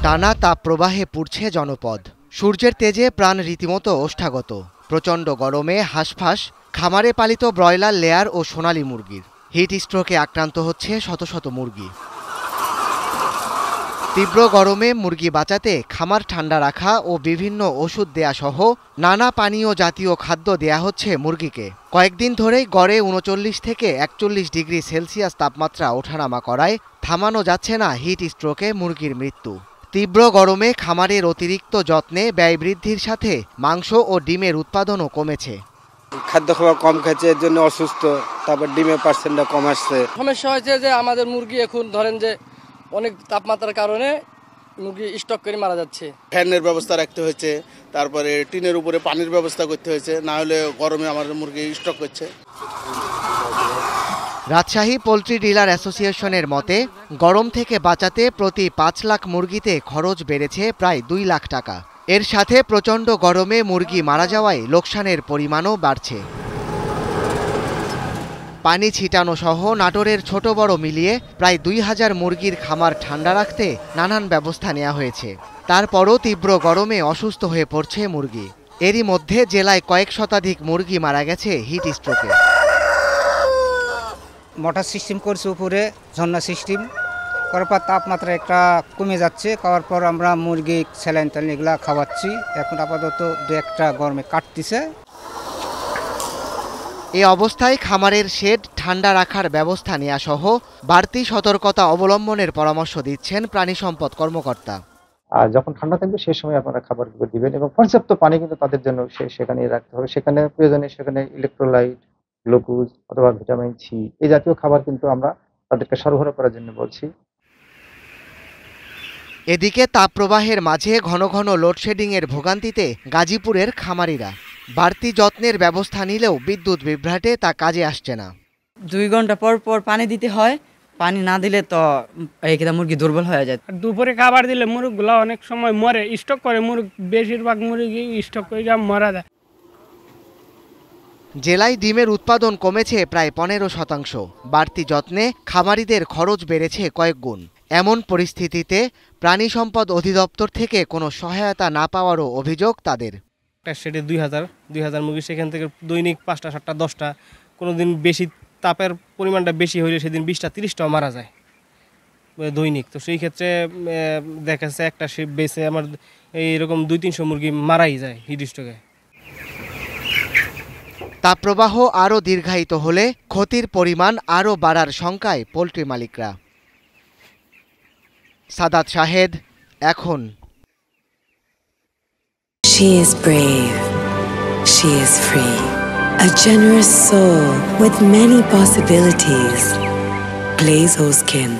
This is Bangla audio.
টানা তাপপ্রবাহে পুড়ছে জনপদ। সূর্যের তেজে প্রাণ রীতিমতো ওষ্ঠাগত। প্রচণ্ড গরমে হাঁসফাঁস খামারে পালিত ব্রয়লার লেয়ার ও সোনালী মুরগির। হিট স্ট্রোকে আক্রান্ত হচ্ছে শত শত মুরগি। তীব্র গরমে মুরগি বাঁচাতে খামার ঠান্ডা রাখা ও বিভিন্ন ওষুধ দেয়া সহ নানা পানীয় জাতীয় খাদ্য দেয়া হচ্ছে মুরগিকে। কয়েকদিন ধরেই গড়ে ৩৯ থেকে ৪১ ডিগ্রি সেলসিয়াস তাপমাত্রা ওঠানামা করায় থামানো যাচ্ছে না হিট স্ট্রোকে মুরগির মৃত্যু। তীব্র গরমে খামারের অতিরিক্ত যত্নে ব্যয় বৃদ্ধির সাথে মাংস ও ডিমের উৎপাদনও কমেছে। খাদ্য খাবার কম খাচ্ছে, এর জন্য অসুস্থ। তারপর ডিমের পার্সেন্টটা কম আসছে। সমস্যা হয়েছে যে আমাদের মুরগি এখন ধরেন যে অনেক তাপমাত্রার কারণে মুরগি স্টক করে মারা যাচ্ছে। ফ্যানের ব্যবস্থা রাখতে হয়েছে, তারপরে টিনের উপরে পানির ব্যবস্থা করতে হয়েছে, না হলে গরমে আমাদের মুরগি স্টক করছে। রাজশাহী পোল্ট্রি ডিলার অ্যাসোসিয়েশনের মতে গরম থেকে বাঁচাতে প্রতি ৫ লাখ মুরগিতে খরচ বেড়েছে প্রায় ২ লাখ টাকা। এর সাথে প্রচণ্ড গরমে মুরগি মারা যাওয়ায় লোকসানের পরিমাণও বাড়ছে। পানি ছিটানো সহ নাটোরের ছোট বড় মিলিয়ে প্রায় ২,০০০ মুরগির খামার ঠান্ডা রাখতে নানান ব্যবস্থা নেওয়া হয়েছে। তারপরও তীব্র গরমে অসুস্থ হয়ে পড়ছে মুরগি। এরই মধ্যে জেলায় কয়েক শতাধিক মুরগি মারা গেছে হিট স্ট্রোকে। মোটর সিস্টেম করছে উপরে, ঝর্ণা সিস্টেম করার পর তাপমাত্রা একটা কমে যাচ্ছে। খাওয়ার পর আমরা মুরগি স্যালাইন ট্যালাইন এগুলা খাওয়াচ্ছি। এখন আপাতত ২-১টা গরমে কাটতেছে। এ অবস্থায় খামারের শেড ঠান্ডা রাখার ব্যবস্থা নেওয়া সহ বাড়তি সতর্কতা অবলম্বনের পরামর্শ দিচ্ছেন প্রাণী সম্পদ কর্মকর্তা। আর যখন ঠান্ডা থাকবে সেই সময় আপনারা খাবারগুলো দিবেন এবং পর্যাপ্ত পানি কিন্তু তাদের জন্য সেখানে রাখতে হবে। সেখানে প্রয়োজনে সেখানে ইলেকট্রোলাইট, গ্লুকোজ অথবা ভিটামিন সি এই জাতীয় খাবার কিন্তু আমরা তাদেরকে সরবরাহ করার জন্য বলছি। এদিকে তাপপ্রবাহের মাঝে ঘন ঘন লোডশেডিংয়ের ভোগান্তিতে গাজীপুরের খামারিরা বাড়তি যত্নের ব্যবস্থা নিলেও বিদ্যুৎ বিভ্রাটে তা কাজে আসছে না। ২ ঘন্টা পর পর পানি দিতে হয়। পানি না দিলে তো মুরগি দুর্বল হয়ে যায়। দুপুরে খাবার দিলে মুরগগুলো অনেক সময় মরে, স্টক করে। বেশিরভাগ মুরগি স্টক করে মারা যায়। জেলায় ডিমের উৎপাদন কমেছে প্রায় ১৫%। বাড়তি যত্নে খামারিদের খরচ বেড়েছে কয়েক গুণ। এমন পরিস্থিতিতে প্রাণী সম্পদ অধিদপ্তর থেকে কোনো সহায়তা না পাওয়ারও অভিযোগ তাদের। একটা শেডে ২,০০০ মুরগি, সেখান থেকে দৈনিক ৫টা ৭টা 10টা, কোনো দিন বেশি তাপের পরিমাণটা বেশি হইলে সেদিন ২০টা ৩০টাও মারা যায় দৈনিক। তো সেই ক্ষেত্রে দেখা যাচ্ছে একটা শেড বেসে আমার এইরকম ২-৩০০ মুরগি মারাই যায় হিট স্ট্রোকে। তাপপ্রবাহ আরও দীর্ঘায়িত হলে ক্ষতির পরিমাণ আরও বাড়ার শঙ্কায় পোল্ট্রি মালিকরা। সাদাত শাহেদ, এখন। She is brave. She is free. A generous soul with many possibilities. Glaze Skin.